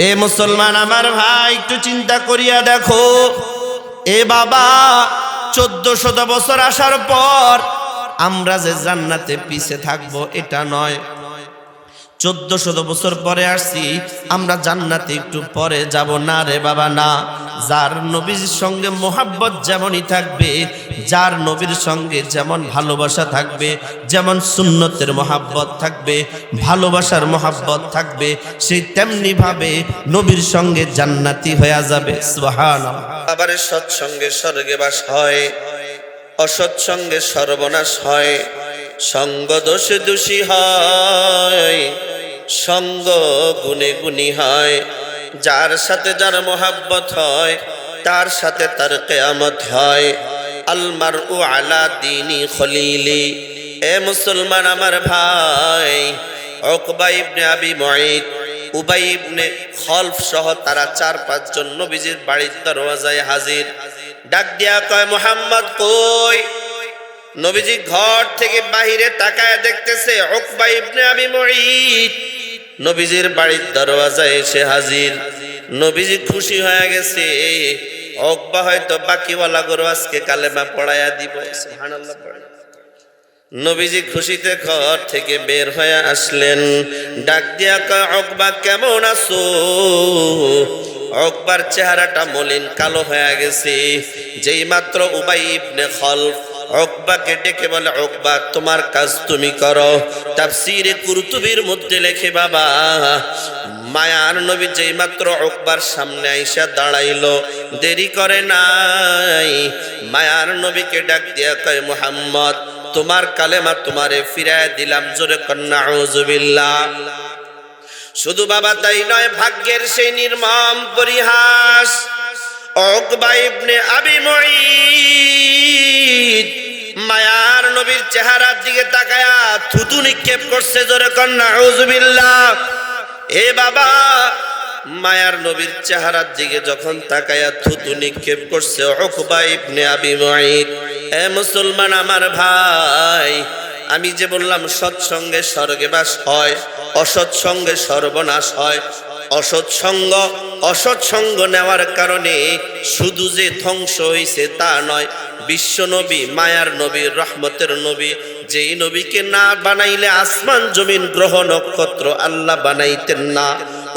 এ মুসলমান আমার ভাই, একটু চিন্তা করিয়া দেখো, এ বাবা 1400 বছর আসার পর আমরা যে জান্নাতে পিছে থাকবো এটা নয়। 1400 বছর পরে আসছি, আমরা জান্নাতে একটু পরে যাব না রে বাবা, না। যার নবীর সঙ্গে মোহাব্বত যেমনই থাকবে, যার নবীর সঙ্গে যেমন ভালোবাসা থাকবে, যেমন সুন্নতের মোহাব্বত থাকবে, ভালোবাসার মোহাব্বত থাকবে, সেই তেমনি ভাবে নবীর সঙ্গে জান্নাতি হয়ে যাবে। সুবহানাল্লাহ। আবার সৎসঙ্গে স্বর্গে বাস হয়, অসৎসঙ্গে সর্বনাশ হয়, সঙ্গ দোষে দোষী হয়, সঙ্গ গুণে গুণী হয়। যার সাথে যার মোহাব্বত হয়, তার সাথে তার কিয়ামত হয়। আল মারউ আলা দীনি খলিলি। এ মুসলমান আমার ভাই, উকবা ইবনে আবি মুঈত, উবাই ইবনে খলফ সহ তারা 4-5 জন নবীজির বাড়ির দরওয়াজায় হাজির। ডাক দিয়া কয়, মুহাম্মদ কই? নবীজি ঘর থেকে বাহিরে তাকায় দেখতেছে উকবা ইবনে আবি মুঈত নবীজির বাড়ির দরওয়াজায় এসে হাজির। নবীজি খুশি হয়ে গেছে, উকবা হয়তো বাকিওয়ালা গরু আজকে কালেমা পড়ায়া দিব। সুবহানাল্লাহ। নবীজি খুশিতে ঘর থেকে বের হয়ে আসলেন। ডাক দিয়া কয়, উকবা কেমন আছো? উকবার চেহারাটা মলিন কালো হয়ে গেছে। যেই মাত্র উবাই ইবনে খলফ উকবাকে ডেকে বলে, উকবা তোমার কাজ তুমি করো। তাফসীরে কুরতুবীর মধ্যে লেখে, বাবা মায়ার নবী যেই মাত্র উকবার সামনে আইসা দাঁড়াইলো, দেরি করে নাই, মায়ার নবীকে ডাক দিয়া কয়, মুহাম্মদ তোমার কালেমা তোমারে ফিরায় দিলাম। জোরে কন্যা আউযুবিল্লাহ। শুধু বাবা তাই নয়, ভাগ্যের সেই নির্মম পরিহাস, উকবা ইবনে আবি মুঈত মায়ার নবীর চেহারার দিকে তাকায়া থুতু নিক্ষেপ করছে। জোরে কন্যা আউযুবিল্লাহ। এ বাবা, মায়ার নবীর চেহারার দিকে যখন তাকায়া থুতু নিক্ষেপ করছে উকবা ইবনে আবি মুঈত। এ মুসলমান আমার ভাই, আমি যে বললাম সৎসঙ্গে স্বর্গে বাস হয়, অসৎসঙ্গে সর্বনাশ হয়। অসৎসঙ্গ নেওয়ার কারণে শুধু যে ধ্বংস হইছে তা নয়, বিশ্ব নবী, মায়ার নবী, রহমতের নবী, যেই নবীকে না বানাইলে আসমান জমিন গ্রহ নক্ষত্র আল্লাহ বানাইতেন না,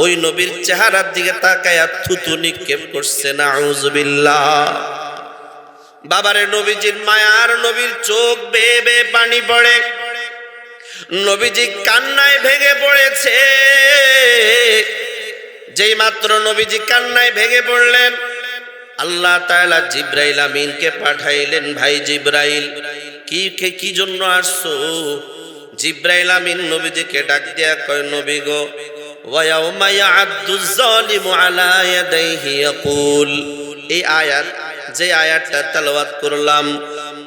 ওই নবীর চেহারার দিকে তাকায়া থুতু নিক্ষেপ করছে। নাউযুবিল্লাহ। বাবারে, নবীজির মায়ার নবীর চোখ বেয়ে বেয়ে পানি পড়ে, নবীজি কান্নায় ভেঙে পড়েছে। যেই মাত্র নবীজি কান্নায় ভেঙে পড়লেন, আল্লাহ তাআলা জিবরাইল আমিনকে পাঠাইলেন। ভাই জিবরাইল, কি জন্য আসছো? জিবরাইল আমিন নবীজিকে ডাক দিয়া কয়, নবী গো, ওয়া ইয়াউমা ইয়া'আদ্দুজ যালিমু আলা ইয়াদাইহি ইয়াকুল। এই আয়াত, যে আয়াতটা তেলাওয়াত করলাম,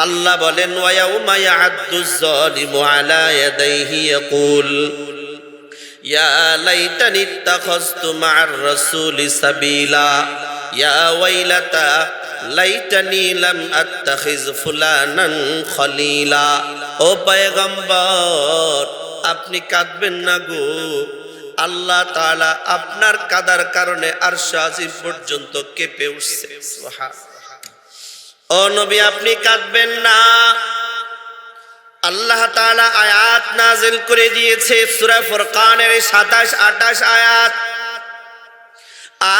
আল্লাহ বলেন, ওয়া ইয়াউমা ইয়া'আদ্দুজ যালিমু আলা ইয়াদাইহি ইয়াকুল ইয়া লাইতানি ইত্তাখাযতু মা'আর রাসূলি সাবিলা ইয়া ওয়াইলাতা লাইতানি লাম আত্তাখিজ ফুলানান খলিলা। ও পয়গম্বর, আপনি কাঁদবেন না গো, আল্লাহ তাআলা আপনার কাদার কারণে আরশ আজিম পর্যন্ত কেঁপে উঠছে। ও নবী, আপনি কাঁদবেন না। আল্লাহ তাআলা আয়াত নাযিল করে দিয়েছে সূরা ফুরকানের 27-28 আয়াত।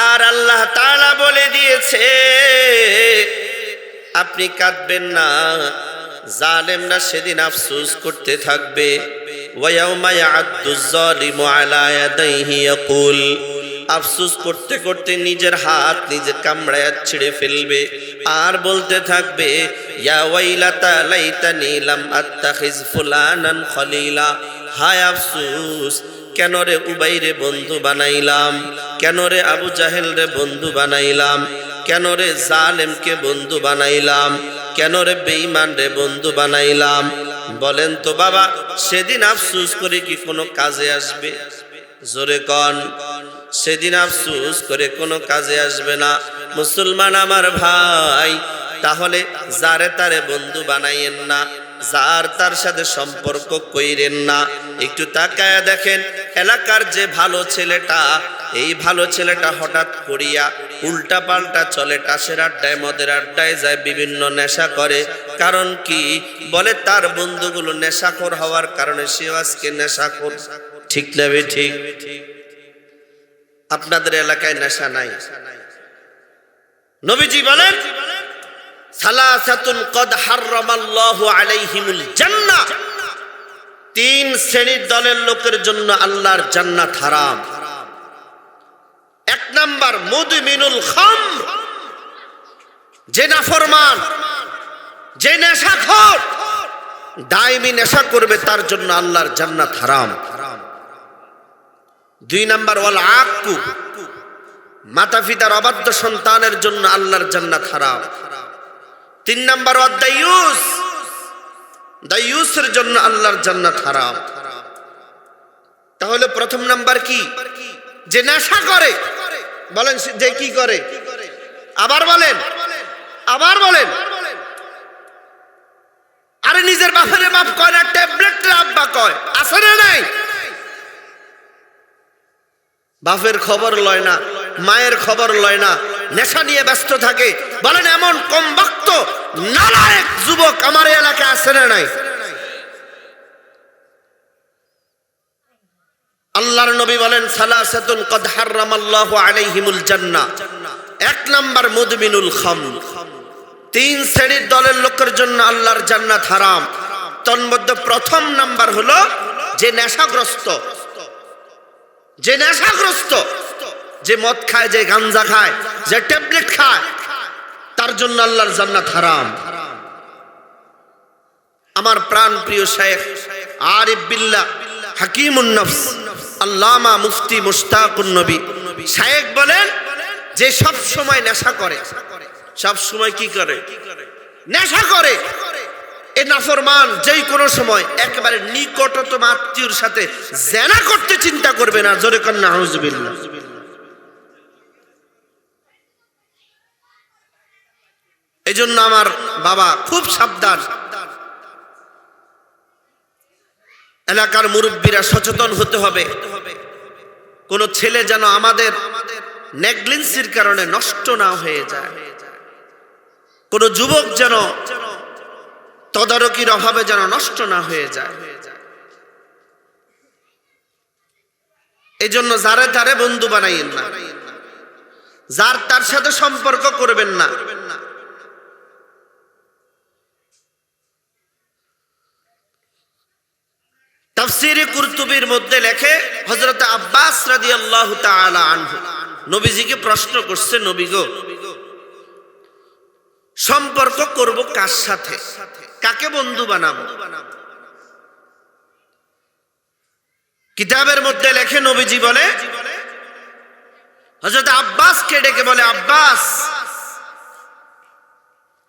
আর আল্লাহ তাআলা বলে দিয়েছে, আপনি কাঁদবেন না, জালেমরা সেদিন আফসোস করতে থাকবে। ওয়া ইয়াউমা ইয়া'আদ্দুজ যালিমু আলা ইয়াদাইহি ইয়াকুল, আফসোস করতে করতে নিজের হাত নিজে কামড়ায়া ছিঁড়ে ফেলবে আর বলতে থাকবে, ইয়া ওয়াইলাতা লাইতানি লাম আত্তাখিজ ফুলানান খলিলা। হায় আফসোস, কেন রে উবাইরে বন্ধু বানাইলাম, কেন রে আবু জাহেল রে বন্ধু বানাইলাম, কেন রে জালেমকে বন্ধু বানাইলাম, কেন রে বেঈমান রে বন্ধু বানাইলাম। বলেন তো বাবা, সেদিন আফসোস করে কি কোনো কাজে আসবে? জোরে কন, সেদিন আফসোস করে কোনো কাজে আসবে না। মুসলমান আমার ভাই, তাহলে যারে তারে বন্ধু বানাইয়েন না, যার তার সাথে সম্পর্ক কইরেন না। একটু তাকায়া দেখেন, এলাকার যে ভালো ছেলেটা, এই ভালো ছেলেটা হঠাৎ করিয়া উল্টা পাল্টা চলে, টাসের আড্ডায় মদের আড্ডায় যায়, বিভিন্ন নেশা করে। কারণ কি? বলে তার বন্ধুগুলো নেশাখোর হওয়ার কারণে সেও আজকে নেশাখোর। ঠিক না ঠিক? আপনাদের এলাকায় নেশা নাই? নবীজি বলেন সালাসাতুন কদ হারামাল্লাহু আলাইহিমুল জান্নাহ, তিন শ্রেণীর দলের লোকের জন্য আল্লাহর জান্নাত হারাম। এক নাম্বার মুদমিনুল খামর, যে নাফরমান, যে নেশাখোর, দাইমি নেশা করবে, তার জন্য আল্লাহর জান্নাত হারাম। দুই নাম্বার ওয়াল আক্কু, মাতা পিতার অবাধ্য সন্তানের জন্য আল্লাহর জান্নাত হারাম। তিন নাম্বার ওয়াদ দায়ুস, দায়ুসের জন্য আল্লাহর জান্নাত হারাম। তাহলে প্রথম নাম্বার কি? যে নেশা করে। বলেন যে কি করে? আবার বলেন, আবার বলেন। আরে নিজের বাপের বাপ কয় না, ট্যাবলেটের আব্বা কয়, আছে না নাই? বাপের খবর লয় না, মায়ের খবর লয় না, নেশা নিয়ে ব্যস্ত থাকে। বলেন এমন কম বক্ত নালায়েক যুবক আমার এলাকায় আছে না নাই? আল্লাহর নবী বলেন সালাসাতুন কদ হারামাল্লাহু আলাইহিমুল জান্নাহ। এক নাম্বার মুদমিনুল খামর, তিন শ্রেণীর দলের লোকের জন্য আল্লাহর জান্নাত হারাম। তন্মধ্যে প্রথম নাম্বার হলো যে নেশাগ্রস্ত, যে নেশাগ্রস্ত, যে মদ খায়, যে গাঞ্জা খায়, যে ট্যাবলেট খায়, তার জন্য আল্লাহর জান্নাত হারাম। আমার প্রাণ প্রিয় শেখ আরিফ বিল্লাহ হাকিমুন নফস আল্লামা মুফতি মুশতাকুন নবী শেখ বলেন যে সব সময় নেশা করে, সব সময় কি করে? নেশা করে। এ নাফরমান যেই কোনো সময় একেবারে নিকটতম আত্মীয়র সাথে জেনা করতে চিন্তা করবে না। জোরে কর নাউজুবিল্লাহ। এই জন্য আমার বাবা খুব সাবধান, এলাকার মুরব্বীরা সচেতন হতে হবে। কোন ছেলে যেন আমাদের নেগলিজেন্সির কারণে নষ্ট না হয়ে যায়, কোন যুবক যেন তদারকির অভাবে যেন নষ্ট না হয়ে যায়। এই জন্য যারে তারে বন্ধু বানাইয়েন না, যার তার সাথে সম্পর্ক করবেন না। তাফসীরে কুরতুবীর মধ্যে লেখে হযরত আব্বাস রাদিয়াল্লাহু তাআলা আনহু নবীজিকে প্রশ্ন করছে, নবী গো, সম্পর্ক করব কার সাথে, কাকে বন্ধু বানাবো? কিতাবের মধ্যে লেখে নবীজি বলে, হযরত আব্বাসকে ডেকে বলে, আব্বাস,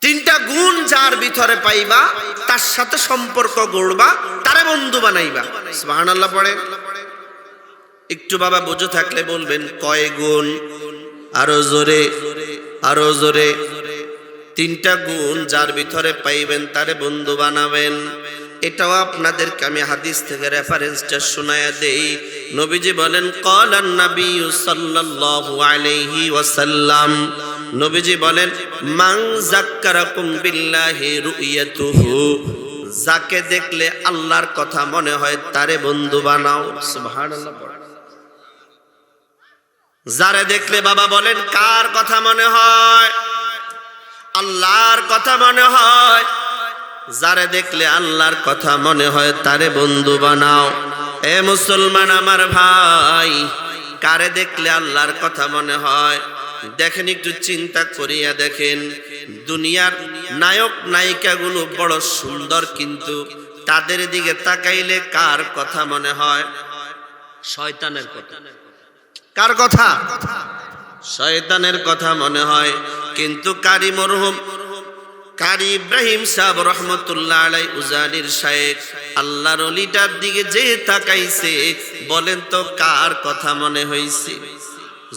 তিনটা গুণ যার ভিতরে পাইবা তার সাথে সম্পর্ক গড়বা, তারে বন্ধু বানাইবা। সুবহানাল্লাহ পড়ে। একটু বাবা বুঝে থাকলে বলবেন কয় গুণ? আরো জোরে, আরো জোরে। তিনটা গুণ যার ভিতরে পাইবেন তারে বন্ধু বানাবেন। এটাও আপনাদেরকে আমি হাদিস থেকে রেফারেন্সটা শোনায়া দেই। নবীজি বলেন ক্বালান নবী সাল্লাল্লাহু আলাইহি ওয়াসাল্লাম, নবীজি বলেন মান যাক্কারাকুম বিল্লাহি রুয়াতুহু, যাকে দেখলে আল্লাহর কথা মনে হয় তারে বন্ধু বানাও। সুবহানাল্লাহ। যারে দেখলে বাবা বলেন কার কথা মনে হয়? আল্লাহর কথা মনে হয়। যারে দেখলে আল্লাহর কথা মনে হয় তারে বন্ধু বানাও। এ মুসলমান আমার ভাই, কারে দেখলে আল্লাহর কথা মনে হয়? দেখেন, একটু চিন্তা করিয়া দেখেন, দুনিয়ার নায়ক নায়িকাগুলো বড় সুন্দর, কিন্তু তাদের দিকে তাকাইলে কার কথা মনে হয়? শয়তানের কথা। কার কথা? শয়তানের কথা মনে হয়। কিন্তু কারি মরহুম কারি ইব্রাহিম সাহেব রহমতুল্লাহ আলাই উজানির শায়েখ আল্লাহর ওলিটার দিকে যে তাকাইছে, বলেন তো কার কথা মনে হইছে?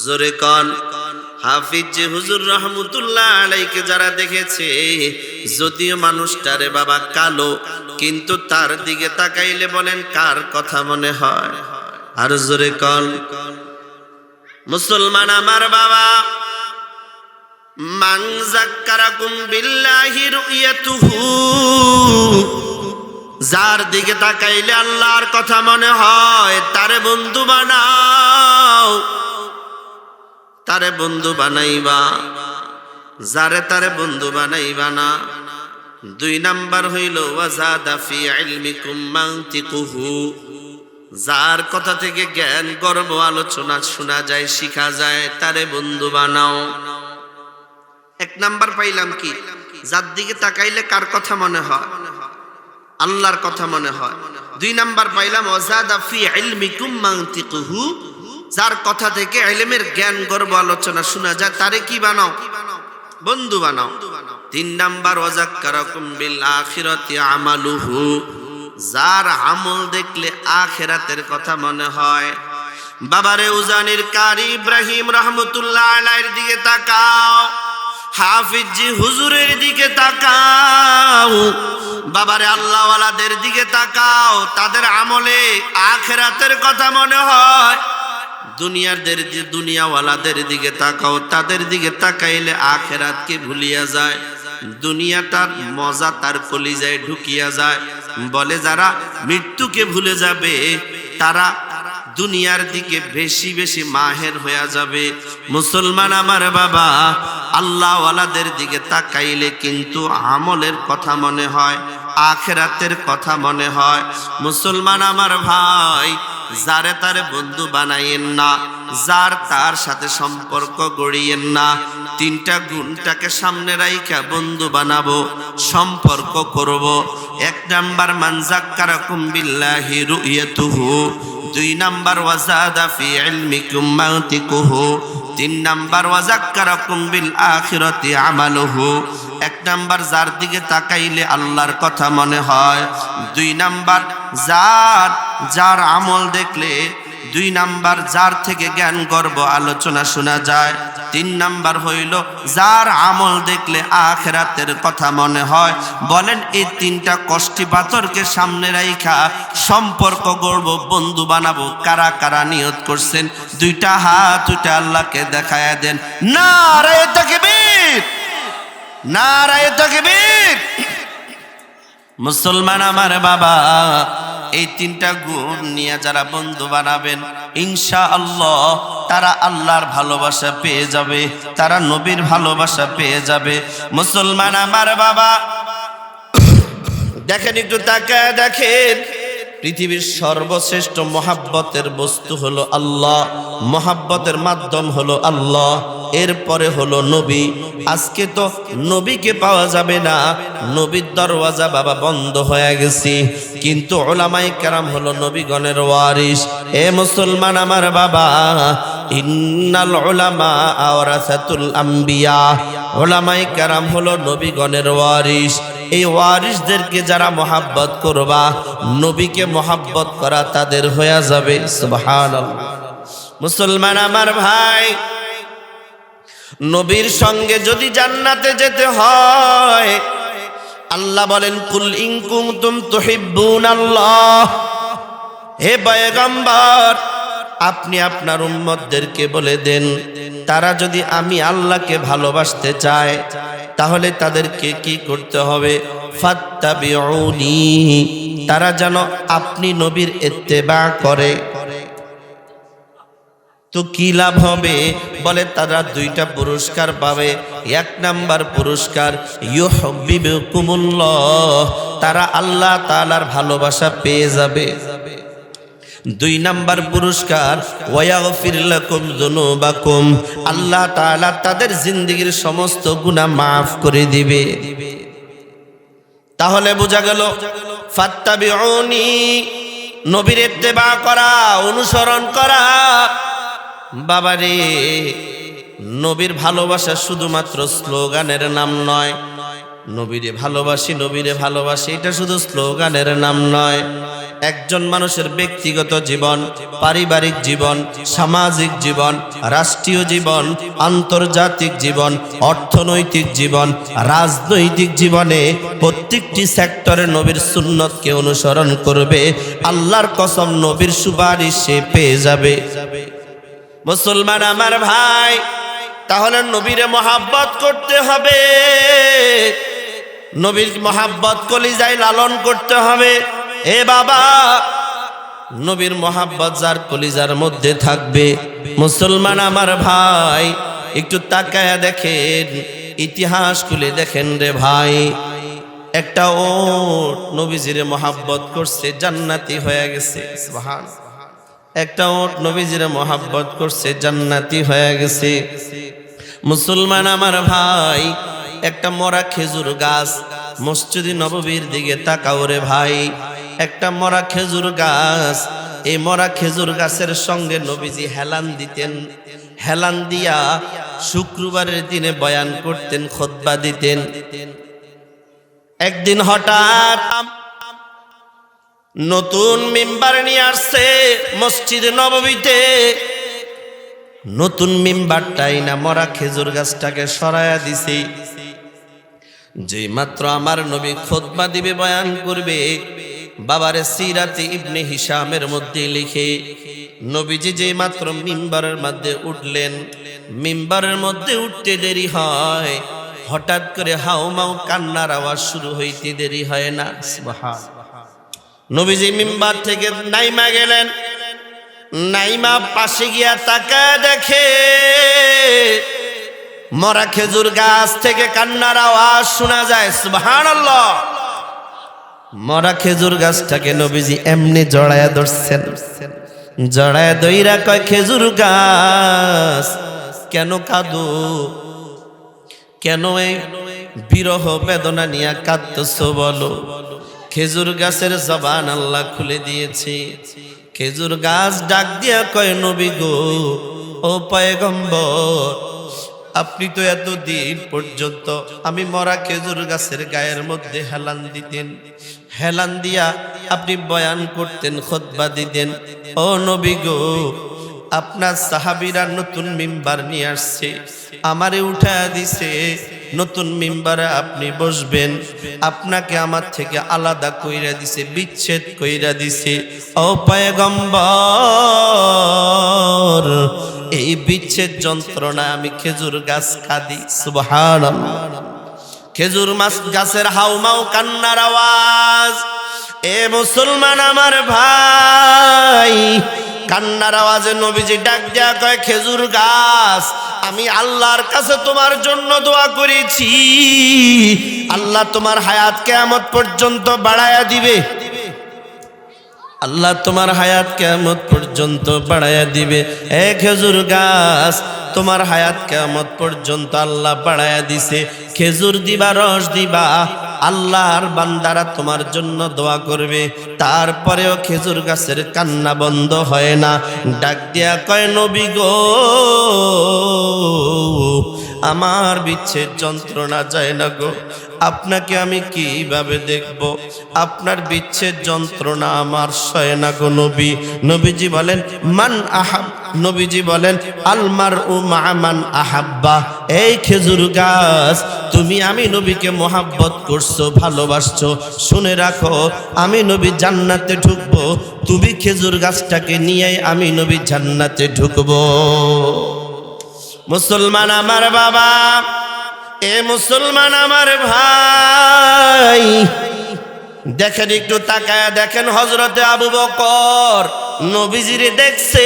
জোরে কন। হাফিজ যে হুজুর রহমতুল্লাহ আলাইকে যারা দেখেছে, যদিও মানুষটারে বাবা কালো, কিন্তু তার দিকে তাকাইলে বলেন কার কথা মনে হয়? আর জোরে কন। মুসলমান আমার বাবা, মান যাক্কারাকুম বিল্লাহি রুয়াতুহু, যার দিকে তাকাইলে আল্লাহর কথা মনে হয় তারে বন্ধু বানাও, তারে বন্ধু বানাইবা, যারে তারে বন্ধু বানাইবা না। 2 নাম্বার হইল ওয়াজাদা ফি ইলমিকুম মানতিকুহু, যার কথা থেকে জ্ঞান গর্ব আলোচনা শোনা যায়, শিখা যায়, তারে বন্ধু বানাও। 1 নাম্বার পাইলাম কি, যার দিকে তাকাইলে কার কথা মনে হয়, আল্লাহর কথা মনে হয়। 2 নাম্বার পাইলাম ওয়াজাদা ফি ইলমিকুম মানতিকুহু, যার কথা থেকে ইলমের জ্ঞান গর্ব আলোচনা শোনা যায়, তারে কি বানাও, বন্ধু বানাও। 3 নাম্বার ওয়াজাক্কারাকুম বিল আখিরাতি আমালুহু, যার আমল দেখলে আখিরাতের কথা মনে হয়। বাবারে উজানির কারি ইব্রাহিম রহমতুল্লাহ আলাইহির দিকে তাকাও, হাফিজ জি হুজুরের দিকে তাকাও, বাবারে আল্লাহওয়ালাদের দিকে তাকাও, তাদের আমলে আখিরাতের কথা মনে হয়। দুনিয়াওয়ালাদের দিকে তাকাও, তাদের দিকে তাকাইলে আখিরাতকে ভুলিয়া যায়, দুনিয়াটার মজা তার কলিজায় ঢুকিয়া যায়। বলে যারা মৃত্যুকে ভুলে যাবে তারা দুনিয়ার দিকে বেশি বেশি মাহের হয়ে যাবে। মুসলমান আমার বাবা, আল্লাহওয়ালাদের দিকে তাকাইলে কিন্তু আমলের কথা মনে হয়, আখিরাতের কথা মনে হয়। মুসলমান আমার ভাই, যারে তারে বন্ধু বানাইয়েন না, যার তার সাথে সম্পর্ক গড়িয়েন না। 3টা গুণটাকে সামনে রাইখা বন্ধু বানাবো, সম্পর্ক করব। 1 নাম্বার মান যাক্কারাকুম বিল্লাহি রুয়াতুহু, 2 নাম্বার ওয়াজাদা ফি ইলমিকুম মানতিকুহু, 3 নাম্বার ওয়াজাক্কারাকুম বিল আখিরাতি আমালুহু। 1 নাম্বার যার দিকে তাকাইলে আল্লাহর কথা মনে হয়, 2 নাম্বার যার আমল দেখলে, 2 নাম্বার যার থেকে জ্ঞান গর্ব আলোচনা শোনা যায়, 3 নাম্বার হইল যার আমল দেখলে আখিরাতের কথা মনে হয়। বলেন এই 3টা কষ্টি পাথরকে সামনে রাইখা সম্পর্ক গড়ব, বন্ধু বানাবো, কারা কারা নিয়ত করছেন? 2টা হাত উঠে আল্লাহকে দেখায়া দেন। নারায়ে তাকবীর, নারায়ে তাকবীর। মুসলমান আমার বাবা, এই 3টা গুণ নিয়ে যারা বন্ধু বানাবেন, ইনশাআল্লাহ তারা আল্লাহর ভালোবাসা পেয়ে যাবে, তারা নবীর ভালোবাসা পেয়ে যাবে। মুসলমান আমার বাবা, দেখেন, একটু তাকায় দেখেন, পৃথিবীর সর্বশ্রেষ্ঠ মহাব্বতের বস্তু হলো আল্লাহ, মহাব্বতের মাধ্যম হলো আল্লাহ, এরপরে হলো নবী। আজকে তো নবীকে পাওয়া যাবে না, নবীর দরওয়াজা বাবা বন্ধ হয়ে গেছে, কিন্তু উলামায়ে কেরাম হলো নবীগণের ওয়ারিস। এ মুসলমান আমার বাবা, ইন্নাল উলামা ওয়ারাসাতুল আম্বিয়া, উলামায়ে কেরাম হলো নবীগণের ওয়ারিস। এই ওয়ারিসদেরকে যারা মহাব্বত করবা, নবীকে মহাব্বত করা তাদের হয়ে যাবে। সুবহানাল্লাহ। মুসলমান আমার ভাই, নবীর সঙ্গে যদি জান্নাতে যেতে হয়, আল্লাহ বলেন কুল ইন কুনতুম তুহিব্বুনাল্লাহ, হে পয়গম্বর আপনি আপনার উম্মতদেরকে বলে দেন, তারা যদি আমি আল্লাহকে ভালোবাসতে চায় তাহলে তাদেরকে কি করতে হবে? ফাত্তাবিউনি, তারা যেন আপনি নবীর ইত্তেবা করে। তো কি লাভ হবে? বলে তারা 2টা পুরস্কার পাবে। 1 নাম্বার পুরস্কার ইউহিব্বুকুমুল্লাহ, তারা আল্লাহ তাআলার ভালোবাসা পেয়ে যাবে। 2 নাম্বার পুরস্কার ওয়ায়াগফির লাকুম যুনুবাকুম, আল্লাহ তাআলা তাদের জিন্দেগীর সমস্ত গুনাহ মাফ করে দিবে। তাহলে বোঝা গেল ফাত্তাবিউনি, নবীর ইত্তেবা করা, অনুসরণ করা। বাবারে, নবীর ভালোবাসা শুধুমাত্র স্লোগানের নাম নয়। নবীরে ভালোবাসি, নবীরে ভালোবাসি, এটা শুধু স্লোগানের নাম নয়। একজন মানুষের ব্যক্তিগত জীবন, পারিবারিক জীবন, সামাজিক জীবন, রাষ্ট্রীয় জীবন, আন্তর্জাতিক জীবন, অর্থনৈতিক জীবন, রাজনৈতিক জীবনে প্রত্যেকটি সেক্টরে নবীর সুন্নতকে অনুসরণ করবে, আল্লাহর কসম নবীর সুপারিশ সে পেয়ে যাবে। মুসলমান আমার ভাই, তাহলে নবীরে মহাব্বত করতে হবে, নবীর মহাব্বত কলিজায় লালন করতে হবে। এ বাবা, নবীর মহাব্বত যার কলিজার মধ্যে থাকবে, মুসলমান আমার ভাই একটু তাকায়া দেখেন, ইতিহাস খুলে দেখেন রে ভাই, একটা ওট নবীজিরে মহাব্বত করছে, জান্নাতি হয়ে গেছে। সুবহানাল্লাহ। একটা ওট নবীজিরে মহাব্বত করছে, জান্নাতি হয়ে গেছে। মুসলমান আমার ভাই, একটা মরা খেজুর গাছ, মসজিদে নববীর দিকে তাকাও রে ভাই, একটা মরা খেজুর গাছ, এই মরা খেজুর গাছের সঙ্গে নবীজি হেলান দিতেন, হেলান দিয়া শুক্রবারের দিনে বয়ান করতেন, খুতবা দিতেন। একদিন হঠাৎ নতুন মিম্বার নিয়ে আসছে মসজিদে নববীতে, নতুন মিম্বারটাই না মরা খেজুর গাছটাকে সরায়া দিছে। যেই মাত্র আমার নবী খুতবা দিবে, বয়ান করবে, বাবারে সিরাতে ইবনে হিশামের মধ্যে লিখে, নবীজি যেই মাত্র মিম্বারের মধ্যে উঠলেন, মিম্বারের মধ্যে উঠতে দেরি হয়, হঠাৎ করে হাউমাউ কান্নার আওয়াজ শুরু হইতে দেরি হয় না। সুবহানাল্লাহ। নবীজি মিম্বার থেকে নাইমা গেলেন, নাইমা পাশে গিয়া তাকায় দেখে মরা খেজুর গাছ থেকে কান্নার আওয়াজ শোনা যায়। সুবহানাল্লাহ। মরা খেজুর গাছটাকে নবীজি এমনি জড়ায়া ধরছেন, জড়ায়া দইরা কয়, খেজুর গাছ কেন কাঁদো, কেন এই বিরহ বেদনা নিয়ে কাঁদতেছো বলো। খেজুর গাছের জবান আল্লাহ খুলে দিয়েছে। খেজুর গাছ ডাক দিয়া কয়, নবী গো, ও পয়গম্বর, আপনি তো এতদিন পর্যন্ত আমি মরা খেজুর গাছের গায়ের মধ্যে হেলান দিতেন, হেলান দিয়া আপনি বয়ান করতেন, খুতবা দিতেন। ও নবী গো, আপনার সাহাবীরা নতুন মিম্বার নিয়ে আসছে, আমারে উঠায়া দিছে, নতুন মিম্বারে আপনি বসবেন, আপনাকে আমার থেকে আলাদা কইরা দিছে, বিচ্ছেদ কইরা দিছে। ও পয়গম্বর, এই বিচ্ছেদ যন্ত্রণা আমি খেজুর গাছ কাঁদি। সুবহানাল্লাহ। খেজুর গাছের হাউমাউ কান্নার আওয়াজ। এ মুসলমান আমার ভাই, কান্নার আওয়াজে নবীজি ডাক দেয়া কয়, খেজুর গাছ, আমি আল্লাহর কাছে তোমার জন্য দোয়া করেছি, আল্লাহ তোমার হায়াত কিয়ামত পর্যন্ত বাড়ায়া দিবে, আল্লাহ তোমার হায়াত কিয়ামত পর্যন্ত বাড়ায়া দিবে। এ খেজুর গাছ, তোমার হায়াত কিয়ামত পর্যন্ত আল্লাহ বাড়ায়া দিছে, খেজুর দিবা, রস দিবা, আল্লাহর বান্দারা তোমার জন্য দোয়া করবে। তারপরেও খেজুর গাছের কান্না বন্ধ হয় না। ডাক দিয়া কয়, নবী গো, আমার বিচ্ছেদ যন্ত্রণা যায় না গো, আপনাকে আমি কিভাবে দেখব, আপনার বিচ্ছেদ যন্ত্রণা আমার সয় না গো নবী। নবীজি বলেন, মান আহাব, নবীজি বলেন, আলমার উ মান আহাব্বা। এই খেজুর গাছ, তুমি আমি নবীকে মোহাব্বত করছো, ভালোবাসছো, শুনে রাখো, আমি নবী জান্নাতে ঢুকবো, তুমি খেজুর গাছটাকে নিয়ে আমি নবী জান্নাতে ঢুকবো। মুসলমান আমার বাবা, এ মুসলমান আমার ভাই, দেখেন, একটু তাকায়া দেখেন, হযরতে আবু বকর নবীজিরে দেখছে,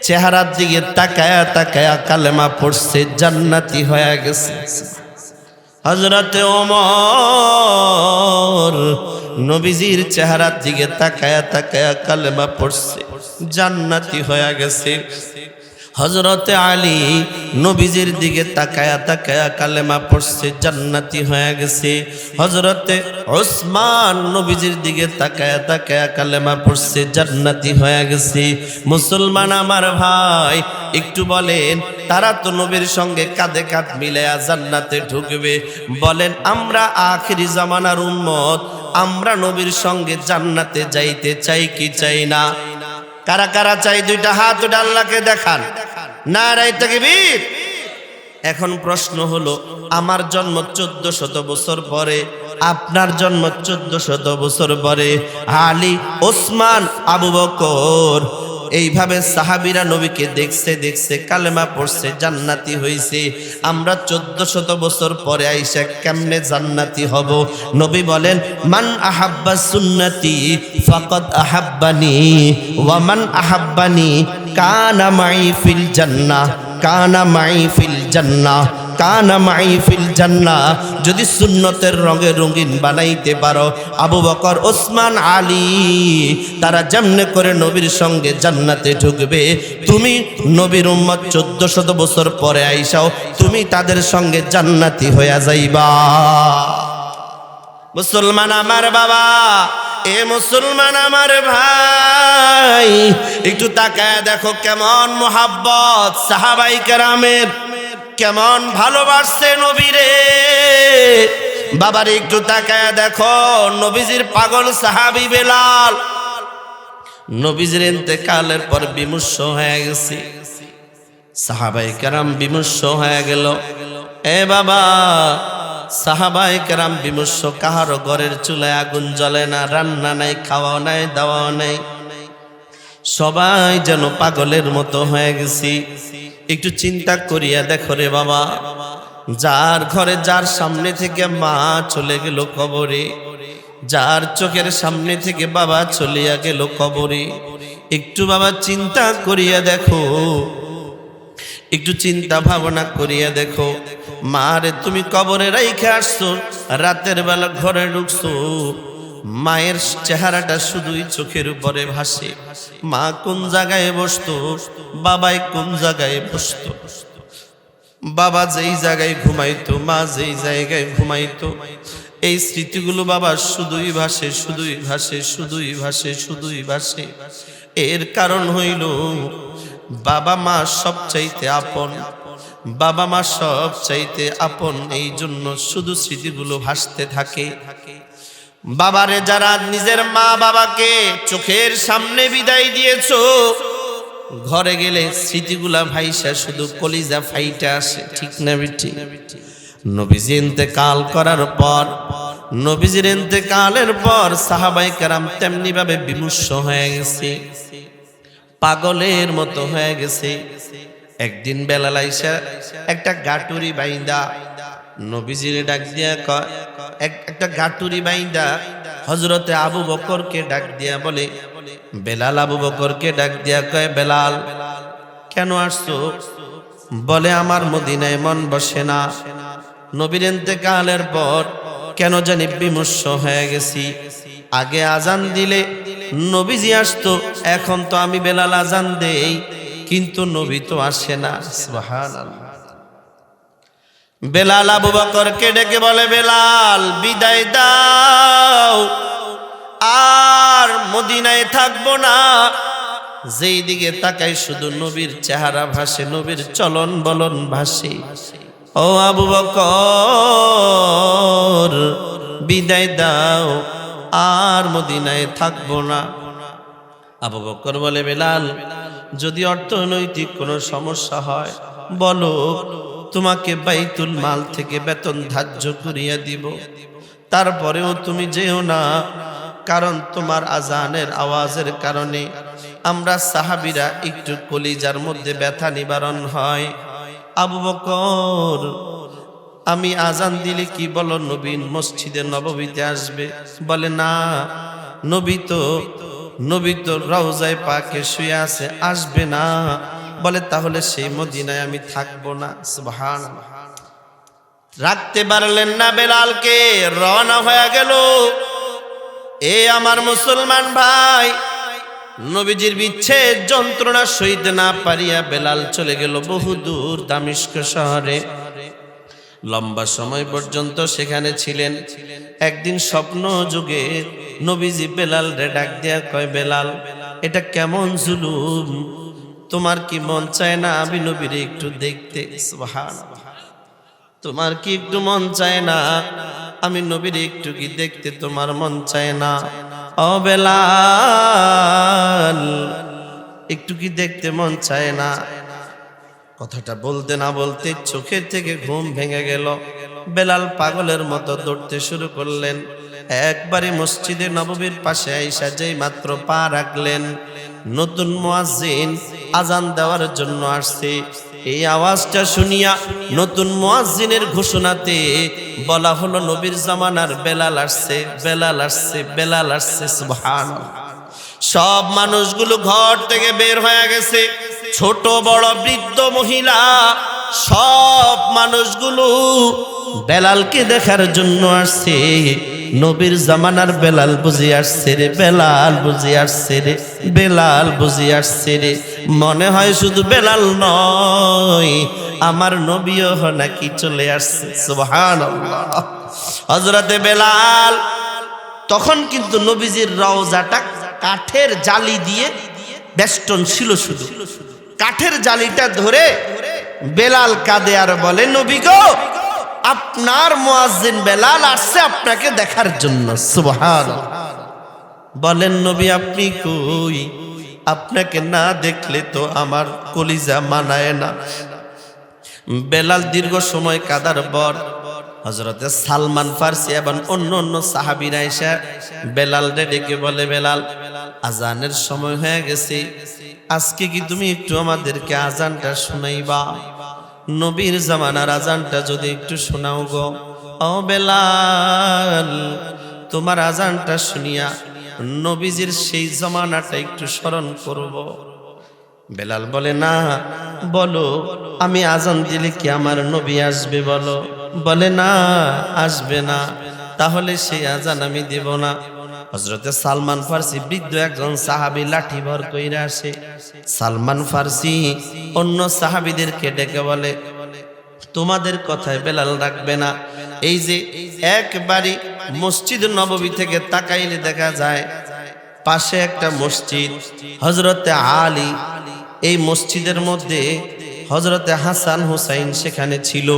চেহারার দিকে তাকায়া তাকায়া কালেমা পড়ছে, জান্নাতি হয়ে গেছে। হযরতে ওমর নবীজির চেহারার দিকে তাকায়া তাকায়া কালেমা পড়ছে, জান্নাতি হয়ে গেছে। হযরতে আলী নবীজির দিকে তাকায়া তাকায়া কালেমা পড়ছে, জান্নাতি হয়ে গেছে। হযরতে ওসমান নবীজির দিকে তাকায়া তাকায়া কালেমা পড়ছে, জান্নাতি হয়ে গেছে। মুসলমান আমার ভাই, একটু বলেন, তারা তো নবীর সঙ্গে কাঁধে কাঁধ মিলায়া জান্নাতে ঢুকবে। বলেন, আমরা আখিরি জামানার উম্মত, আমরা নবীর সঙ্গে জান্নাতে যাইতে চাই কি চাই না? কারা কারা চাই? দুইটা হাত উঠে আল্লাহকে দেখান। নারায়ে তাকবীর। এখন প্রশ্ন হলো, আমার জন্ম 1400 বছর পরে, আপনার জন্ম 1400 বছর পরে, আলী, ওসমান, আবু বকর এইভাবে সাহাবীরা নবীকে দেখছে দেখছে কালেমা পড়ছে, জান্নাতি হইছে। আমরা 1400 বছর পরে আইসা কেমনে জান্নাতি হব? নবী বলেন, মান আহাব্বা সুন্নতি ফাকাদ আহাব্বানি ওয়া মান আহাব্বানি কানা মাই ফিল জান্নাহ, কানা মাই ফিল জান্নাহ, কানা মাই ফিল জান্নাহ। যদি সুন্নতের রঙে রঙিন বানাইতে পারো, আবু বকর, ওসমান, আলী তারা যেমনে করে নবীর সঙ্গে জান্নাতে ঢুকবে, তুমি নবীর উম্মত 1400 বছর পরে আইসাও তুমি তাদের সঙ্গে জান্নাতি হইয়া যাইবা। মুসলমান আমার বাবা, এ মুসলমান আমার ভাই, একটু তাকায় দেখো কেমন মুহাব্বত সাহাবাই কেরামের, কেমন ভালোবাসছে নবীরে। বাবার একটু তাকায় দেখো, নবীজির পাগল সাহাবী বেলাল নবীজির ইন্তেকালের পর বিমর্ষ হয়ে গেছে, সাহাবাই কেরাম বিমর্ষ হয়ে গেল। এ বাবা, সাহাবাই কেরাম বিমর্ষ, কাহারও ঘরের চুলায় আগুন জ্বলে না, রান্না নাই, খাওয়া নাই, দাওয়া নাই, সবাই যেন পাগলের মতো হয়ে গেছি। একটু চিন্তা করিয়া দেখো রে বাবা, যার ঘরে, যার সামনে থেকে মা চলে গেল কবরে, যার চোখের সামনে থেকে বাবা চলিয়া গেল কবরে, একটু বাবা চিন্তা করিয়া দেখো, একটু চিন্তা ভাবনা করিয়া দেখো। মারে তুমি কবরে রাইখে আসছো, রাতের বেলা ঘরে ঢুকছো, মায়ের চেহারাটা শুধুই চোখের উপরে ভাসে। মা কোন জায়গায় বসতো, বাবাই কোন জায়গায় বসতো, বাবা যেই জায়গায় ঘুমাইতো, মা যেই জায়গায় ঘুমাইতো, এই স্মৃতিগুলো বাবা শুধুই ভাসে, শুধুই ভাসে, শুধুই ভাসে, শুধুই ভাসে। এর কারণ হইল বাবা মা সব চাইতে আপন, বাবা মা সব চাইতে আপন, এই জন্য শুধু স্মৃতিগুলো ভাসতে থাকে। বাবারে যারা নিজের মা বাবাকে চোখের সামনে বিদায় দিয়েছো, ঘরে গেলে স্মৃতিগুলা ভাইসা শুধু কলিজা ফাইটা আসে, ঠিক না বেটি? নবীজি ইন্তেকাল করার পর, নবীজির ইন্তেকালের পর সাহাবায়ে কেরাম তেমনি ভাবে বিমর্ষ হয়ে গেছে, পাগলের মতো হয়ে গেছে। একদিন বেলাল আইসা একটা গাটুরি বাইন্দা নবীজিরে ডাক দিয়া কয়, একটা গাটুরি বাইন্দা হযরতে আবু বকরকে ডাক দিয়া বলে, বেলাল আবু বকরকে ডাক দিয়া কয়, বেলাল কেন আসছো? বলে, আমার মদিনায় মন বসে না, নবীর ইন্তেকালের পর কেন জানি বিমর্ষ হয়ে গেছি। আগে আজান দিলে নবীজি আসতো, এখন তো আমি বেলাল আজান দেই কিন্তু নবী তো আসে না। সুবহানাল্লাহ। বেলাল আবু বকরকে ডেকে বলে, বেলাল বিদায় দাও, আর মদিনায় থাকবো না। যেই দিকে তাকাই শুধু নবীর চেহারা ভাসে, নবীর চলন বলন ভাসে। ও আবু বকর বিদায় দাও, আর মদিনায় থাকবো না। আবু বকর বলে, বেলাল যদি অর্থনৈতিক কোনো সমস্যা হয় বলো, তোমাকে বাইতুল মাল থেকে বেতন ধার্য করিয়া দিব, তারপরেও তুমি যেও না, কারণ তোমার আজানের আওয়াজের কারণে আমরা সাহাবীরা একটু কলিজার মধ্যে ব্যথা নিবারণ হয়। আবু বকর, আমি আজান দিলে কি বলো নবীন মসজিদে নববীতে আসবে? বলে, না, নবী তো রওজায়ে পাকে শুয়ে আছে, আসবে না। বলে, তাহলে সেই মদিনায় আমি থাকবো না। সুবহানাল্লাহ। রাখতে পারলেন না বেলালকে, রওনা হয়ে গেল। এ আমার মুসলমান ভাই, নবীজির বিচ্ছেদ যন্ত্রণা সইতে না পারিয়া বেলাল চলে গেল বহুদূর দামেস্ক শহরে। লম্বা সময় পর্যন্ত সেখানে ছিলেন। একদিন স্বপ্ন যুগে নবীজি বেলাল রে ডাক দিয়া কয়, বেলাল এটা কেমন জুলুম, তোমার কি মন চায় না আমি নবীরে একটু দেখতে? সুবহানাল্লাহ। তোমার কি একটু মন চায় না আমি নবীরে একটু কি দেখতে? তোমার মন চায় না? ও বেলাল, একটু কি দেখতে মন চায় না? কথাটা বলতে না বলতে চোখের থেকে ঘুম ভেঙে গেল। বেলাল পাগলের মতো দৌড়তে শুরু করলেন। একবারে মসজিদে নববীর পাশে আইসা যেই মাত্র পা রাখলেন, নতুন মুয়াজ্জিন আজান দেওয়ার জন্য আসছে। এই আওয়াজটা শুনিয়া নতুন মুয়াজ্জিনের ঘোষণাতে বলা হলো নবীর জামানার বেলাল আসছে, বেলাল আসছে, বেলাল আসছে। সুবহানাল্লাহ। সব মানুষগুলো ঘর থেকে বের হয়ে গেছে, ছোট বড় বৃদ্ধ মহিলা সব মানুষগুলো বেলালকে দেখার জন্য আসছে। নবীর জামানার বেলাল বুঝি আসছে রে, বেলাল বুঝি আসছে রে, বেলাল বুঝি আসছে রে। মনে হয় শুধু বেলাল নয়, আমার নবীও নাকি চলে আসছে। সুবহানাল্লাহ। হযরতে বেলাল তখন কিন্তু নবীজির রওজাটা কাঠের জালি দিয়ে বেষ্টন ছিল, শুধু কাঠের জালিটা ধরে বেলাল কাঁদে আর বলে, নবী গো, আপনার মুয়াজ্জিন বেলাল আসছে আপনাকে দেখার জন্য। সুবহানাল্লাহ। বলেন নবী আপনি কই? আপনাকে না দেখলে তো আমার কলিজা মানায় না। বেলাল দীর্ঘ সময় কাদার পর হযরতে সালমান ফারসি এবং অন্য অন্য সাহাবীরা এসে বেলাল ডেকে বলে, বেলাল আজানের সময় হয়ে গেছে, আজকে কি তুমি একটু আমাদেরকে আজানটা শোনাইবা? নবীর জামানার আজানটা যদি একটু শোনাও গো। ও বেলাল, তোমার আজানটা শুনিয়া নবীজির সেই জামানাটা একটু স্মরণ করব। বেলাল বলে, না, বলো, আমি আজান দিলে কি আমার নবী আসবে বলো? বলে, না, আসবে না, তাহলে সেই আজান আমি দেব না। হযরতে সালমান ফারসি বৃদ্ধ একজন সাহাবী লাঠি ভর কইরা আসে। সালমান ফারসি অন্য সাহাবীদেরকে ডেকে বলে, তোমাদের কথায় বেলাল রাখবে না। এই যে একবারে মসজিদ নববী থেকে তাকাইলে দেখা যায় পাশে একটা মসজিদ, হযরতে আলী। এই মসজিদের মধ্যে হযরতে হাসান হুসাইন সেখানে ছিল।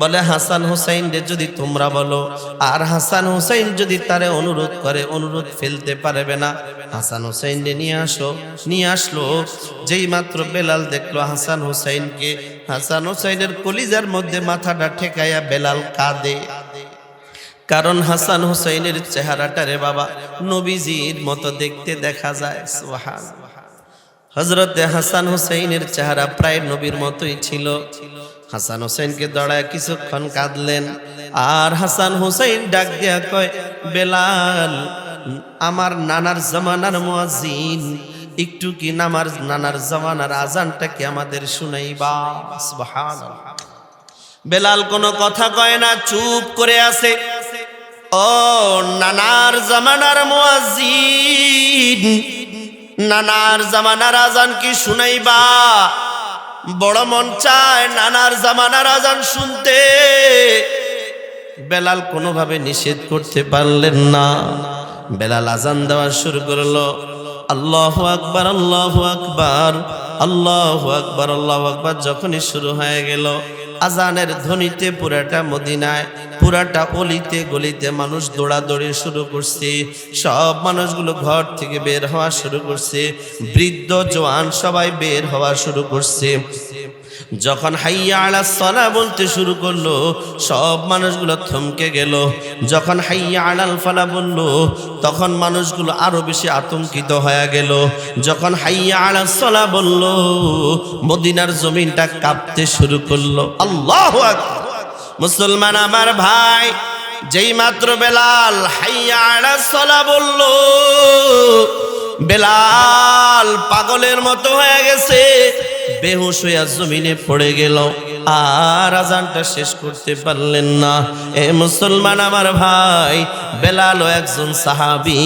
বলে, হাসান হুসাইন রে যদি তোমরা বলো, আর হাসান হুসাইন যদি তারে অনুরোধ করে, অনুরোধ ফেলতে পারবে না, হাসান হুসাইন রে নিয়ে আসো। নিয়ে আসলো। যেই মাত্র বেলাল দেখলো হাসান হুসাইনকে, হাসান হুসাইনের কলিজার মধ্যে মাথাটা ঠেকাইয়া বেলাল কাঁদে। কারণ হাসান হুসাইনের চেহারাটা রে বাবা নবীজির মতো দেখতে দেখা যায়। সুবহানাল্লাহ। হযরতে হাসান হুসাইনের চেহারা প্রায় নবীর মতোই ছিল। হাসান হুসাইনকে দাঁড়ায় কিছুক্ষণ কাঁদলেন, আর হাসান হুসাইন ডাক দিয়া কয়, বেলাল আমার নানার জামানার মুয়াজ্জিন, একটু কি আমার নানার জামানার আজানটা কি আমাদের শুনাইবা? সুবহানাল্লাহ। বেলাল কোনো কথা কয় না, চুপ করে আছে। ও নানার জামানার মুয়াজ্জিন, নানার জামানার আজান কি শুনাইবা? বড় মন চায় নানার জামানার আজান শুনতে। বেলাল কোনোভাবে নিষেধ করতে পারলেন না। বেলাল আজান দেওয়া শুরু করলো, আল্লাহু আকবার, আল্লাহু আকবার, আল্লাহু আকবার, আল্লাহু আকবার। যখনই শুরু হয়ে গেল আজানের ধ্বনিতে পুরাটা মদিনায়, পুরাটা অলিতে গলিতে মানুষ দৌড়াদৌড়ি শুরু করছে। সব মানুষগুলো ঘর থেকে বের হওয়া শুরু করছে, বৃদ্ধ জওয়ান সবাই বের হওয়া শুরু করছে। যখন হাইয়া আলাস সালাহ বলতে শুরু করলো, সব মানুষগুলো থমকে গেল। যখন হাইয়া আলাল ফালাহ বলল, তখন মানুষগুলো আরো বেশি আতঙ্কিত হয়ে গেল। যখন হাইয়া আলাস সালাহ বলল, মদিনার জমিনটা কাঁপতে শুরু করলো। আল্লাহু আকবার। মুসলমান আমার ভাই, যেই মাত্র বেলাল হাইয়া আলাস সালাহ বলল, বেলাল পাগলের মতো হয়ে গেছে, বেহুশ হইয়া জমিনে পড়ে গেল, আর আজানটা শেষ করতে পারলেন না। এ মুসলমান আমার ভাই, বেলালও একজন সাহাবী,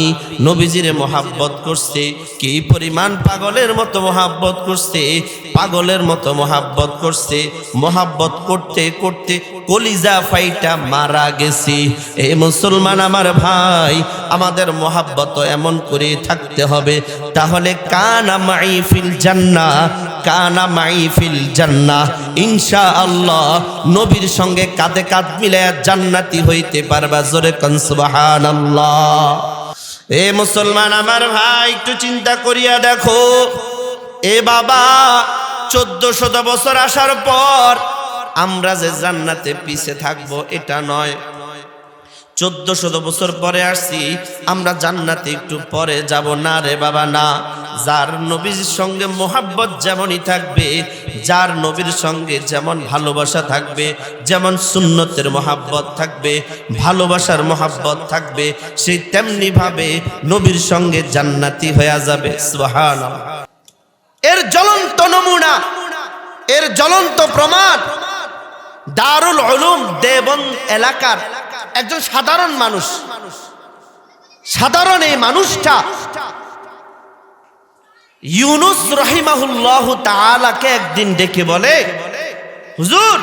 নবীজিরে মোহাব্বত করছে। কি পরিমাণ পাগলের মতো মোহাব্বত করছে, পাগলের মতো মোহাব্বত করছে। মোহাব্বত করতে করতে কলিজা ফাইটা মারা গেছি। এ মুসলমান আমার ভাই, আমাদের মোহাব্বত এমন করে থাকতে হবে, তাহলে কানা মাই ফিল জান্নাহ, কানা মাই ফিল জান্নাহ, ইনশাআল্লাহ নবীর সঙ্গে কাঁধে কাঁধ মিলায়া জান্নাতি হইতে পারবা। জোরে কোন সুবহানাল্লাহ। এ মুসলমান আমার ভাই, একটু চিন্তা করিয়া দেখো, এ বাবা 1400 বছর আসার পর আমরা যে জান্নাতে পিছে থাকবো এটা নয়। 1400 বছর পরে আসছি, আমরা জান্নাতে একটু পরে যাব না রে বাবা না। যার নবীর সঙ্গে মোহাব্বত যেমনই থাকবে, যার নবীর সঙ্গে যেমন ভালোবাসা থাকবে, যেমন সুন্নতের মোহাব্বত থাকবে, ভালোবাসার মোহাব্বত থাকবে, সে তেমনি ভাবে নবীর সঙ্গে জান্নাতি হয়ে যাবে। সুবহানাল্লাহ। এর জ্বলন্ত নমুনা, এর জ্বলন্ত প্রমাণ দারুল উলুম দেওবন্দ এলাকার একজন সাধারণ মানুষ। সাধারণ এই মানুষটা ইউনুস রাহিমাহুল্লাহু তাআলাকে একদিন ডেকে বলে, হুজুর,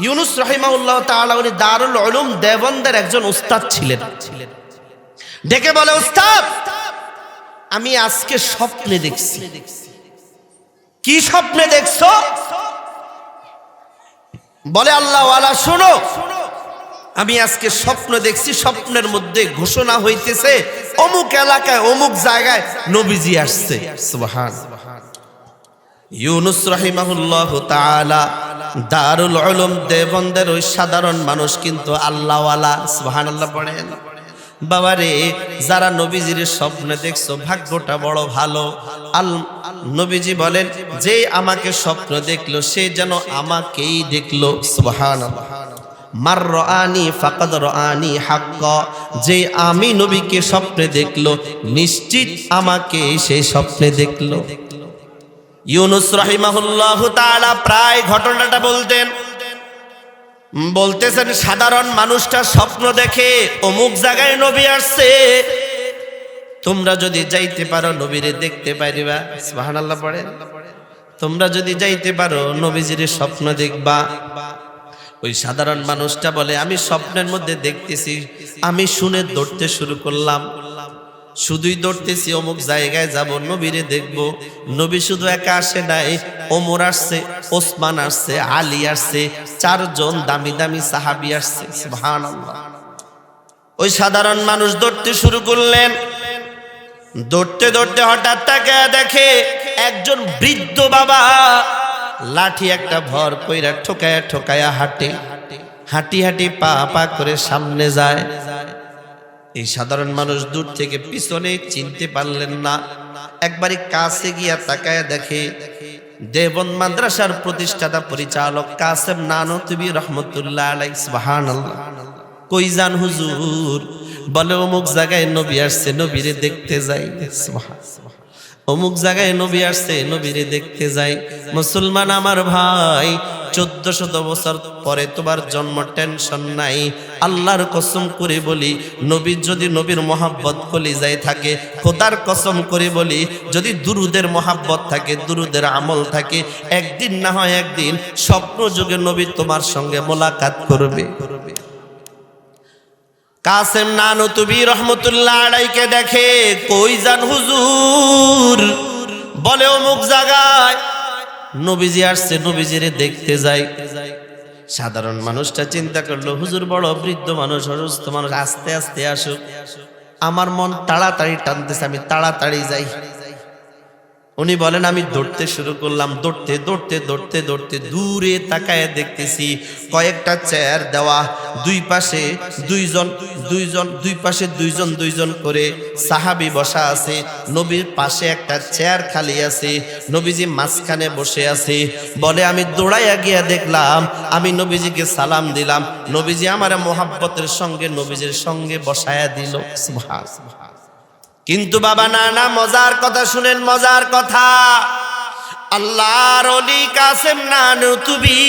ইউনুস রাহিমাহুল্লাহু তাআলা উনি দারুল উলুম দেওবন্দের একজন উস্তাদ ছিলেন। ডেকে বলে, উস্তাদ, আমি আজকে স্বপ্নে দেখছি। কি স্বপ্নে দেখছো? বলে, আল্লাহওয়ালা শোনো, আমি আজকে স্বপ্ন দেখছি, স্বপ্নের মধ্যে ঘোষণা হইতেছে অমুক এলাকায় অমুক জায়গায় নবীজি আসছে। সুবহানাল্লাহ। ইউনুস রাহিমাহুল্লাহু তাআলা দারুল উলুম দেওবন্দের ওই সাধারণ মানুষ কিন্তু আল্লাহওয়ালা। সুবহানাল্লাহ পড়েন। বাবারে, যারা নবীজির স্বপ্নে দেখছো ভাগ্যটা বড় ভালো। নবীজি বলেন, যে আমাকে স্বপ্ন দেখলো সে যেন আমাকেই দেখলো। সুবহানাল্লাহ। মার রাআনি ফাকাদ রাআনি হাক্কা, যে আমি নবীকে স্বপ্নে দেখলো নিশ্চিত আমাকে সেই স্বপ্নে দেখলো। ইউনুস রাহিমাহুল্লাহু তাআলা প্রায় ঘটনাটা বলতেছেন, সাধারণ মানুষটা স্বপ্ন দেখে অমুক জায়গায় নবী আসছে, তোমরা যদি যাইতে পারো নবীরে দেখতে পারিবা। সুবহানাল্লাহ পড়ে। তোমরা যদি যাইতে পারো নবীজির স্বপ্ন দেখবা। ওই সাধারণ মানুষটা বলে, আমি স্বপ্নের মধ্যে দেখতেছি, আমি শুনে দৌড়তে শুরু করলাম, শুধুই দৌড়তেছি, অমুক জায়গায় যাব, নবীরে দেখব। নবী শুধু একা আসে নাই, ওমর আসছে, ওসমান আসছে, আলী আসছে, 4 জন দামি দামি সাহাবী আসছে। সুবহানাল্লাহ। ওই সাধারণ মানুষ দৌড়তে শুরু করলেন। দৌড়তে দৌড়তে হঠাৎ তাকায় দেখে একজন বৃদ্ধ বাবা লাঠি একটা ভর কইরা ঠোকায়া ঠোকায়া হাঁটে, হাঁটি হাঁটি পা পা করে সামনে যায়। এই সাধারণ মানুষ দূর থেকে পিছনে চিনতে পারলেন না। একবারই কাছে গিয়া তাকায়া দেখে দেওবন্দ মাদ্রাসার প্রতিষ্ঠাতা পরিচালক কাসেম নানতুবি রহমতুল্লাহ আলাইহি। সুবহানাল্লাহ। কই যান হুজুর? বলে, অমুক জায়গায় নবী আসছে, নবীরে দেখতে যাই। সুবহানাল্লাহ। অমুক জায়গায় নবী আসছে, নবীরে দেখতে যাই। মুসলমান আমার ভাই, 1400 বছর পরে তোমার জন্ম, টেনশন নাই। আল্লাহর কসম করে বলি, নবী যদি নবীর মোহাব্বত কলিজায় থাকে, খোদার কসম করে বলি, যদি দুরুদের মোহাব্বত থাকে, দুরুদের আমল থাকে, একদিন না হয় একদিন স্বপ্ন যুগে নবী তোমার সঙ্গে মোলাকাত করবে। কাসেম নানতুবি রহমতুল্লাহ আলাইকে দেখে, কই যান হুজুর? বলে, অমুক জায়গায় নবীজি আসছে, নবীজিরে দেখতে যাই। সাধারণ মানুষটা চিন্তা করলো, হুজুর বড় বৃদ্ধ মানুষ, অসুস্থ মানুষ, আস্তে আস্তে আসুক, আমার মন তাড়াতাড়ি টানতেছে, আমি তাড়াতাড়ি যাই। উনি বলেন, আমি দৌড়তে শুরু করলাম। দৌড়তে দৌড়তে দৌড়তে দৌড়তে দূরে তাকায় দেখতেছি কয়েকটা চেয়ার দেওয়া, দুই পাশে দুইজন করে সাহাবী বসা আছে। নবীর পাশে একটা চেয়ার খালি আছে, নবীজি মাঝখানে বসে আছে। বলে, আমি দৌড়াইয়া গিয়া দেখলাম, আমি নবীজিকে সালাম দিলাম, নবীজি আমার মোহাব্বতের সঙ্গে নবীজির সঙ্গে বসায়া দিল। সুবহানাল্লাহ। কিন্তু বাবা না, মজার কথা শুনেন, মজার কথা। আল্লাহর ওলি কাসেম নানতুবি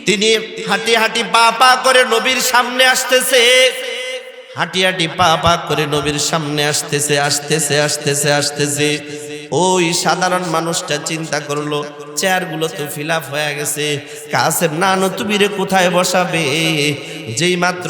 তিনি হাঁটি হাঁটি পা পা করে নবীর সামনে আসতেছে, হাঁটি হাঁটি পা পা করে নবীর সামনে আসতেছে। ওই সাধারণ মানুষটা চিন্তা করলো, চেয়ারগুলো তো ফিল আপ হয়ে গেছে, কাসেম নানতুবিরে কোথায় বসাবে? যেই মাত্র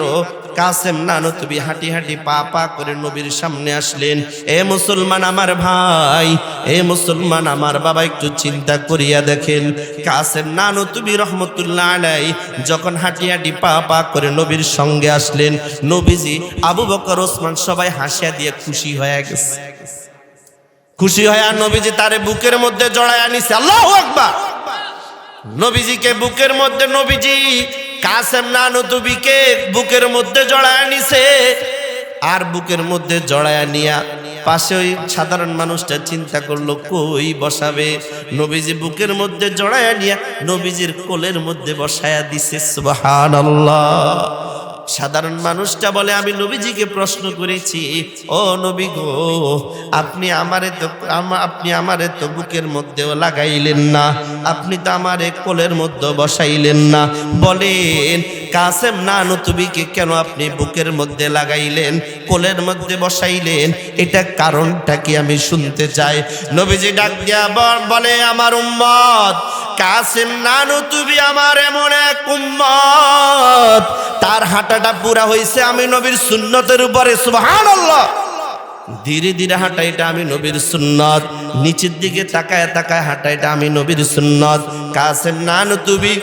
কাসেম নানতুবি হাঁটি হাঁটি পা পা করে নবীর সামনে আসলেন। এ মুসলমান আমার ভাই, এ মুসলমান আমার বাবা, একটু চিন্তা করিয়া দেখেন, কাসেম নানতুবি রহমতুল্লাহ আলাইহি যখন হাঁটি হাঁটি পা পা করে নবীর সঙ্গে আসলেন, নবীজি, আবু বকর, ওসমান সবাই হাসিয়া দিয়ে খুশি হয়ে গেছে। খুশি হয়ে নবীজি তারে বুকের মধ্যে জড়ায় আনিছে। আল্লাহু আকবার। নবীজিকে বুকের মধ্যে নবীজি কাসেম নানুতুবিকে বুকের মধ্যে জড়ায় নিছে, আর বুকের মধ্যে জড়ায় নিয়া পাশে ওই সাধারণ মানুষটা চিন্তা করলো কই বসাবে, নবীজি বুকের মধ্যে জড়ায় নিয়া নবীজির কোলের মধ্যে বসায়া দিছে। সুবহানাল্লাহ। সাধারণ মানুষটা বলে আমি নবীজিকে প্রশ্ন করেছি, ও নবী গো, আপনি আমারে তো বুকের মধ্যেও লাগাইলেন না, আপনি তো আমারে কোলের মধ্যে বসাইলেন না, বলেন কাসেম নানুতুবিকে কেন আপনি বুকের মধ্যে লাগাইলেন, কোলের মধ্যে বসাইলেন, এটা কারণটা কি আমি শুনতে চাই। নবীজি ডাক দিয়া বলে, আমার উম্মত কাসেম নানুতুবি আমার এমন এক উম্মত, তার হাঁটাটা পুরা হইছে আমি নবীর সুন্নতের উপরে। সুবহানাল্লাহ। ধীরে ধীরে হাঁটা এটা আমি নবীর সুন্নত, নিচের দিকে তাকায় তাকায় হাঁটা এটা আমি নবীর সুন্নত। কাসেম নানুতুবি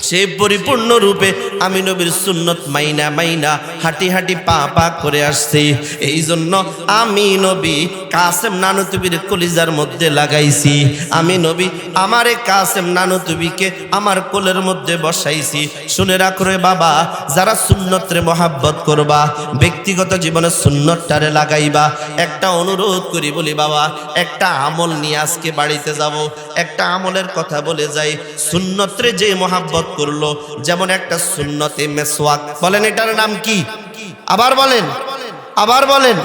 সে পরিপূর্ণ রূপে আমি নবীর সুন্নত মাইনা মাইনা হাঁটি হাঁটি পা পা করে আসছি। এই জন্য আমি নবী কাসেম নানুতুবির কলিজার মধ্যে লাগাইছি, আমি নবী আমারে কাসেম নানুতুবিকে আমার কোলের মধ্যে বসাইছি। শুনে রাখো রে বাবা, যারা সুন্নতরে মহাব্বত করবা, ব্যক্তিগত জীবনে সুন্নতটারে লাগাইবা, একটা অনুরোধ করি বলি বাবা, একটা আমল নিয়ে আজকে বাড়িতে যাব, একটা আমলের কথা বলে যাই। সুন্নতরে যে মহাব্বত করলো, যেমন একটা সুন্নতে মেসওয়াক, বলেন এটার নাম কি? আবার বলেন, আবার বলেন,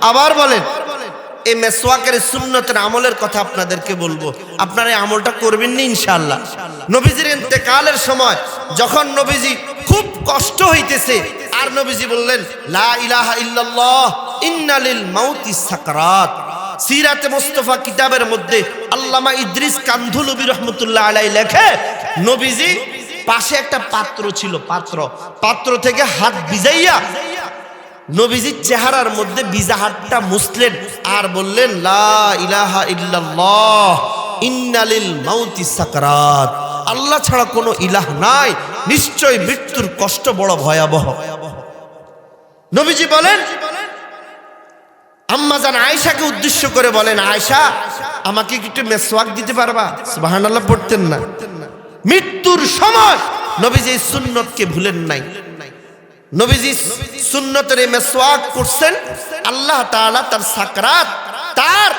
আবার বলেন। এই মেসওয়াকের সুন্নতের আমলের কথা আপনাদেরকে বলবো, আপনারা এই আমলটা করবেন না ইনশাআল্লাহ। নবীজির ইন্তেকালের সময় যখন নবীজি খুব কষ্ট হইতেছে, আর নবীজি বললেন লা ইলাহা ইল্লাল্লাহ ইন্না লিল মাউতি সাকরাত। সিরাতে মুস্তাফা কিতাবের মধ্যে আল্লামা ইদ্রিস কান্ধুলুবি রহমতুল্লাহ আলাইহি লেখে, নবীজি পাশে একটা পাত্র ছিল, পাত্র থেকে হাত ভিজাইয়া নবীজির চেহারার মধ্যে ভিজা হাতটা মুছলেন, আর বললেন লা ইলাহা ইল্লাল্লাহ ইন্না লিল মাউতি সাকরাত। আল্লাহ ছাড়া কোনো ইলাহ নাই, নিশ্চয় মৃত্যুর কষ্ট বড় ভয়াবহ। নবীজি বলেন, আম্মা জান আয়েশাকে উদ্দেশ্য করে বলেন, আয়েশা আমাকে একটু মেসওয়াক দিতে পারবা? সুবহানাল্লাহ পড়তেন না। মৃত্যুর সময় নবীজি সুন্নতকে ভুলেন নাই, নবীজি সুন্নতের মেসওয়াক করছেন। আল্লাহ তাআলা তার সাকরাত, তার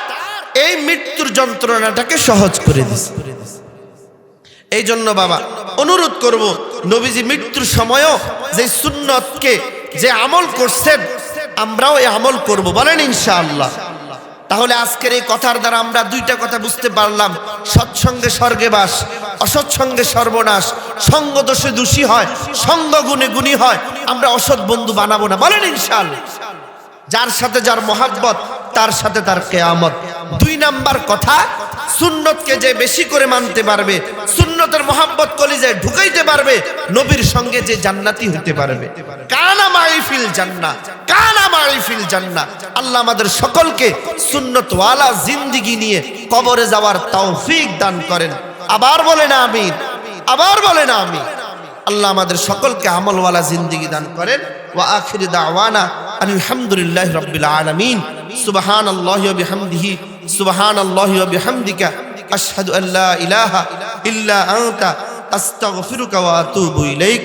এই মৃত্যুর যন্ত্রণাটাকে সহজ করে দিয়েছে। এই জন্য বাবা অনুরোধ করব, নবীজি মৃত্যুর সময়ও যে সুন্নতকে যে আমল করছেন, আমরাও এই আমল করব, বলেন ইনশাআল্লাহ। তাহলে আজকের এই কথার দ্বারা আমরা দুইটা কথা বুঝতে পারলাম, সৎসঙ্গে স্বর্গে বাস, অসৎসঙ্গে সর্বনাশ। সঙ্গ দোষে দোষী হয়, সঙ্গ গুণে গুণী হয়। আমরা অসৎ বন্ধু বানাবো না, বলেন ইনশাআল্লাহ। যার সাথে যার মহাব্বত, তার সাথে তার কিয়ামত। দুই নাম্বার কথা, সুন্নতকে যে বেশি করে মানতে পারবে, সুন্নতের মহাব্বত কলিজায় ঢুকাইতে পারবে, নবীর সঙ্গে যে জান্নাতি হতে পারবে। কানা মাইফিল জান্নাহ, কানা মাইফিল জান্নাহ। আল্লাহ আমাদের সকলকে সুন্নতওয়ালা জিন্দেগি নিয়ে কবরে যাওয়ার তৌফিক দান করেন। আবার বলেন আমিন, আবার বলেন আমিন। আল্লাহ আমাদের সকলকে আমলওয়ালা জিন্দেগি দান করেন। ওয়া আখিরু দাওয়ানা আলহামদুলিল্লাহি রাব্বিল আলামিন। সুবহানাল্লাহি ওয়া বিহামদিহি, সুবহানাল্লাহি ওয়া বিহামদিকা, আশহাদু আল্লা ইলাহা ইল্লা আনতা আস্তাগফিরুকা ওয়া আতুবু ইলাইক।